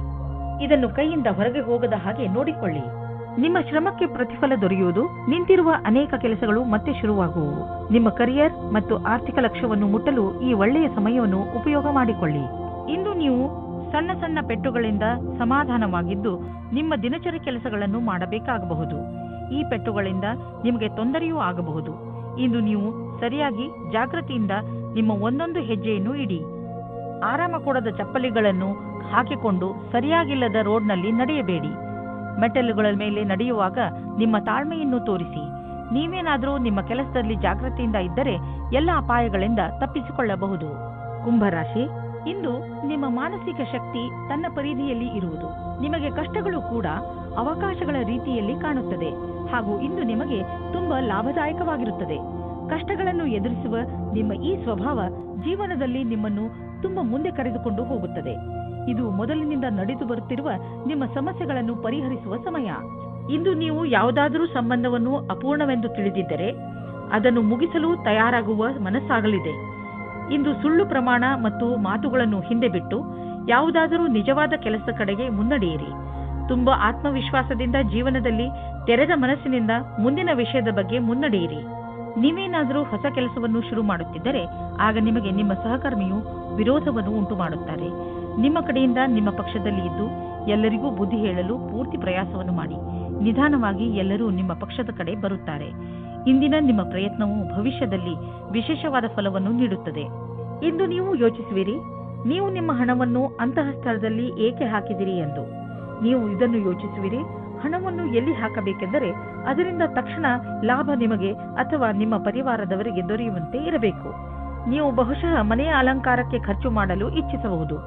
ಇದನ್ನು ಕೈಯಿಂದ ಹೊರಗೆ ಹೋಗದ ಹಾಗೆ ನೋಡಿಕೊಳ್ಳಿ. ನಿಮ್ಮ ಶ್ರಮಕ್ಕೆ ಪ್ರತಿಫಲ ದೊರೆಯುವುದು. ನಿಂತಿರುವ ಅನೇಕ ಕೆಲಸಗಳು ಮತ್ತೆ ಶುರುವಾಗುವು. ನಿಮ್ಮ ಕರಿಯರ್ ಮತ್ತು ಆರ್ಥಿಕ ಲಕ್ಷ್ಯವನ್ನು ಮುಟ್ಟಲು ಈ ಒಳ್ಳೆಯ ಸಮಯವನ್ನು ಉಪಯೋಗ ಮಾಡಿಕೊಳ್ಳಿ. ಇಂದು ನೀವು ಸಣ್ಣ ಸಣ್ಣ ಪೆಟ್ಟುಗಳಿಂದ ಸಮಾಧಾನವಾಗಿದ್ದು ನಿಮ್ಮ ದಿನಚರಿ ಕೆಲಸಗಳನ್ನು ಮಾಡಬೇಕಾಗಬಹುದು. ಈ ಪೆಟ್ಟುಗಳಿಂದ ನಿಮಗೆ ತೊಂದರೆಯೂ ಆಗಬಹುದು. ಇಂದು ನೀವು ಸರಿಯಾಗಿ ಜಾಗೃತಿಯಿಂದ ನಿಮ್ಮ ಒಂದೊಂದು ಹೆಜ್ಜೆಯನ್ನು ಇಡಿ. ಆರಾಮ ಕೊಡದ ಚಪ್ಪಲಿಗಳನ್ನು ಹಾಕಿಕೊಂಡು ಸರಿಯಾಗಿಲ್ಲದ ರೋಡ್ನಲ್ಲಿ ನಡೆಯಬೇಡಿ. ಮೆಟ್ಟಲುಗಳ ಮೇಲೆ ನಡೆಯುವಾಗ ನಿಮ್ಮ ತಾಳ್ಮೆಯನ್ನು ತೋರಿಸಿ. ನೀವೇನಾದರೂ ನಿಮ್ಮ ಕೆಲಸದಲ್ಲಿ ಜಾಗೃತಿಯಿಂದ ಇದ್ದರೆ ಎಲ್ಲ ಅಪಾಯಗಳಿಂದ ತಪ್ಪಿಸಿಕೊಳ್ಳಬಹುದು. ಕುಂಭರಾಶಿ, ಇಂದು ನಿಮ್ಮ ಮಾನಸಿಕ ಶಕ್ತಿ ತನ್ನ ಪರಿಧಿಯಲ್ಲಿ ಇರುವುದು. ನಿಮಗೆ ಕಷ್ಟಗಳು ಕೂಡ ಅವಕಾಶಗಳ ರೀತಿಯಲ್ಲಿ ಕಾಣುತ್ತದೆ ಹಾಗೂ ಇಂದು ನಿಮಗೆ ತುಂಬಾ ಲಾಭದಾಯಕವಾಗಿರುತ್ತದೆ. ಕಷ್ಟಗಳನ್ನು ಎದುರಿಸುವ ನಿಮ್ಮ ಈ ಸ್ವಭಾವ ಜೀವನದಲ್ಲಿ ನಿಮ್ಮನ್ನು ತುಂಬಾ ಮುಂದೆ ಕರೆದುಕೊಂಡು ಹೋಗುತ್ತದೆ. ಇದು ಮೊದಲಿನಿಂದ ನಡೆದು ಬರುತ್ತಿರುವ ನಿಮ್ಮ ಸಮಸ್ಯೆಗಳನ್ನು ಪರಿಹರಿಸುವ ಸಮಯ. ಇಂದು ನೀವು ಯಾವುದಾದರೂ ಸಂಬಂಧವನ್ನು ಅಪೂರ್ಣವೆಂದು ತಿಳಿದಿದ್ದರೆ ಅದನ್ನು ಮುಗಿಸಲು ತಯಾರಾಗುವ ಮನಸ್ಸಾಗಲಿದೆ. ಇಂದು ಸುಳ್ಳು ಪ್ರಮಾಣ ಮತ್ತು ಮಾತುಗಳನ್ನು ಹಿಂದೆ ಬಿಟ್ಟು ಯಾವುದಾದರೂ ನಿಜವಾದ ಕೆಲಸದ ಕಡೆಗೆ ಮುನ್ನಡೆಯಿರಿ. ತುಂಬಾ ಆತ್ಮವಿಶ್ವಾಸದಿಂದ ಜೀವನದಲ್ಲಿ ತೆರೆದ ಮನಸ್ಸಿನಿಂದ ಮುಂದಿನ ವಿಷಯದ ಬಗ್ಗೆ ಮುನ್ನಡೆಯಿರಿ. ನೀವೇನಾದರೂ ಹೊಸ ಕೆಲಸವನ್ನು ಶುರು ಮಾಡುತ್ತಿದ್ದರೆ ಆಗ ನಿಮಗೆ ನಿಮ್ಮ ಸಹಕರ್ಮಿಯು ವಿರೋಧವನ್ನು ಉಂಟು ಮಾಡುತ್ತಾರೆ. ನಿಮ್ಮ ಕಡೆಯಿಂದ ನಿಮ್ಮ ಪಕ್ಷದಲ್ಲಿ ಇದ್ದು ಎಲ್ಲರಿಗೂ ಬುದ್ಧಿ ಹೇಳಲು ಪೂರ್ತಿ ಪ್ರಯಾಸವನ್ನು ಮಾಡಿ. ನಿಧಾನವಾಗಿ ಎಲ್ಲರೂ ನಿಮ್ಮ ಪಕ್ಷದ ಕಡೆ ಬರುತ್ತಾರೆ. ಇಂದಿನ ನಿಮ್ಮ ಪ್ರಯತ್ನವು ಭವಿಷ್ಯದಲ್ಲಿ ವಿಶೇಷವಾದ ಫಲವನ್ನು ನೀಡುತ್ತದೆ. ಇಂದು ನೀವು ಯೋಚಿಸುವಿರಿ, ನೀವು ನಿಮ್ಮ ಹಣವನ್ನು ಅಂತಹ ಸ್ಥಳದಲ್ಲಿ ಏಕೆ ಹಾಕಿದಿರಿ ಎಂದು. ನೀವು ಇದನ್ನು ಯೋಚಿಸುವಿರಿ, ಹಣವನ್ನು ಎಲ್ಲಿ ಹಾಕಬೇಕೆಂದರೆ ಅದರಿಂದ ತಕ್ಷಣ ಲಾಭ ನಿಮಗೆ ಅಥವಾ ನಿಮ್ಮ ಪರಿವಾರದವರಿಗೆ ದೊರೆಯುವಂತೆ ಇರಬೇಕು. ನೀವು ಬಹುಶಃ ಮನೆಯ ಅಲಂಕಾರಕ್ಕೆ ಖರ್ಚು ಮಾಡಲು ಇಚ್ಛಿಸಬಹುದು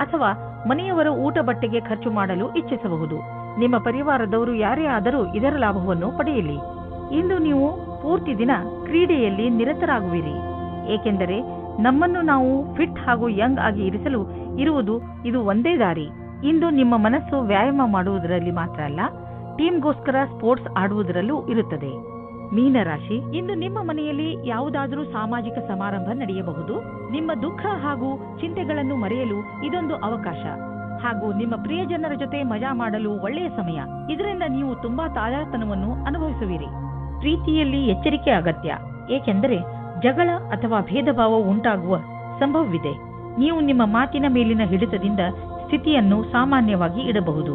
ಅಥವಾ ಮನೆಯವರ ಊಟ ಬಟ್ಟೆಗೆ ಖರ್ಚು ಮಾಡಲು ಇಚ್ಛಿಸಬಹುದು. ನಿಮ್ಮ ಪರಿವಾರದವರು ಯಾರೇ ಆದರೂ ಇದರ ಲಾಭವನ್ನು ಪಡೆಯಲಿ. ಇಂದು ನೀವು ಪೂರ್ತಿ ದಿನ ಕ್ರೀಡೆಯಲ್ಲಿ ನಿರತರಾಗುವಿರಿ. ಏಕೆಂದರೆ ನಮ್ಮನ್ನು ನಾವು ಫಿಟ್ ಹಾಗೂ ಯಂಗ್ ಆಗಿ ಇರಿಸಲು ಇರುವುದು ಇದು ಒಂದೇ ದಾರಿ. ಇಂದು ನಿಮ್ಮ ಮನಸ್ಸು ವ್ಯಾಯಾಮ ಮಾಡುವುದರಲ್ಲಿ ಮಾತ್ರ ಅಲ್ಲ, ಟೀಮ್ಗೋಸ್ಕರ ಸ್ಪೋರ್ಟ್ಸ್ ಆಡುವುದರಲ್ಲೂ ಇರುತ್ತದೆ. ಮೀನರಾಶಿ, ಇಂದು ನಿಮ್ಮ ಮನೆಯಲ್ಲಿ ಯಾವುದಾದರೂ ಸಾಮಾಜಿಕ ಸಮಾರಂಭ ನಡೆಯಬಹುದು. ನಿಮ್ಮ ದುಃಖ ಹಾಗೂ ಚಿಂತೆಗಳನ್ನು ಮರೆಯಲು ಇದೊಂದು ಅವಕಾಶ ಹಾಗೂ ನಿಮ್ಮ ಪ್ರಿಯಜನರ ಜೊತೆ ಮಜಾ ಮಾಡಲು ಒಳ್ಳೆಯ ಸಮಯ. ಇದರಿಂದ ನೀವು ತುಂಬಾ ತಾಜಾತನವನ್ನು ಅನುಭವಿಸುವಿರಿ. ಪ್ರೀತಿಯಲ್ಲಿ ಎಚ್ಚರಿಕೆ ಅಗತ್ಯ, ಏಕೆಂದರೆ ಜಗಳ ಅಥವಾ ಭೇದ ಭಾವ ಉಂಟಾಗುವ ಸಂಭವವಿದೆ. ನೀವು ನಿಮ್ಮ ಮಾತಿನ ಮೇಲಿನ ಹಿಡಿತದಿಂದ ಸ್ಥಿತಿಯನ್ನು ಸಾಮಾನ್ಯವಾಗಿ ಇಡಬಹುದು.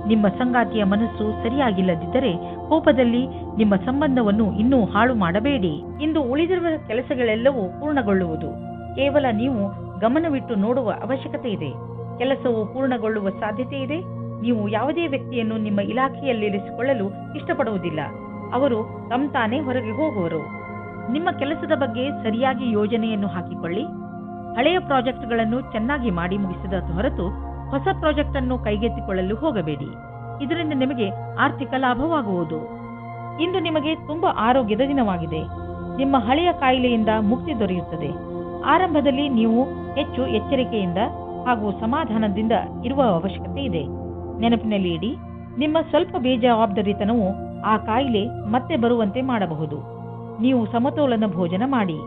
ನಿಮ್ಮ ಸಂಗಾತಿಯ ಮನಸ್ಸು ಸರಿಯಾಗಿಲ್ಲದಿದ್ದರೆ ಕೋಪದಲ್ಲಿ ನಿಮ್ಮ ಸಂಬಂಧವನ್ನು ಇನ್ನೂ ಹಾಳು ಮಾಡಬೇಡಿ. ಇಂದು ಉಳಿದಿರುವ ಕೆಲಸಗಳೆಲ್ಲವೂ ಪೂರ್ಣಗೊಳ್ಳುವುದು. ಕೇವಲ ನೀವು ಗಮನವಿಟ್ಟು ನೋಡುವ ಅವಶ್ಯಕತೆ ಇದೆ. ಕೆಲಸವು ಪೂರ್ಣಗೊಳ್ಳುವ ಸಾಧ್ಯತೆ ಇದೆ. ನೀವು ಯಾವುದೇ ವ್ಯಕ್ತಿಯನ್ನು ನಿಮ್ಮ ಇಲಾಖೆಯಲ್ಲಿರಿಸಿಕೊಳ್ಳಲು ಇಷ್ಟಪಡುವುದಿಲ್ಲ. ಅವರು ತಾನೇ ಹೊರಗೆ ಹೋಗುವರು. ನಿಮ್ಮ ಕೆಲಸದ ಬಗ್ಗೆ ಸರಿಯಾಗಿ ಯೋಜನೆಯನ್ನು ಹಾಕಿಕೊಳ್ಳಿ. ಹಳೆಯ ಪ್ರಾಜೆಕ್ಟ್ಗಳನ್ನು ಚೆನ್ನಾಗಿ ಮಾಡಿ ಮುಗಿಸಿದ ಹೊರತು ಹೊಸ ಪ್ರಾಜೆಕ್ಟ್ ಅನ್ನು ಕೈಗೆತ್ತಿಕೊಳ್ಳಲು ಹೋಗಬೇಡಿ. ಇದರಿಂದ ನಿಮಗೆ ಆರ್ಥಿಕ ಲಾಭವಾಗುವುದು. ಇಂದು ನಿಮಗೆ ತುಂಬಾ ಆರೋಗ್ಯದ ದಿನವಾಗಿದೆ. ನಿಮ್ಮ ಹಳೆಯ ಕಾಯಿಲೆಯಿಂದ ಮುಕ್ತಿ ದೊರೆಯುತ್ತದೆ. ಆರಂಭದಲ್ಲಿ ನೀವು ಹೆಚ್ಚು ಎಚ್ಚರಿಕೆಯಿಂದ ಹಾಗೂ ಸಮಾಧಾನದಿಂದ ಇರುವ ಅವಶ್ಯಕತೆ ಇದೆ. ನೆನಪಿನಲ್ಲಿ ಇಡಿ, ನಿಮ್ಮ ಸ್ವಲ್ಪ ಬೇಜವಾಬ್ದಾರಿತನವು ಆ ಕಾಯಿಲೆ ಮತ್ತೆ ಬರುವಂತೆ ಮಾಡಬಹುದು. ನೀವು ಸಮತೋಲನ ಭೋಜನ ಮಾಡಿ.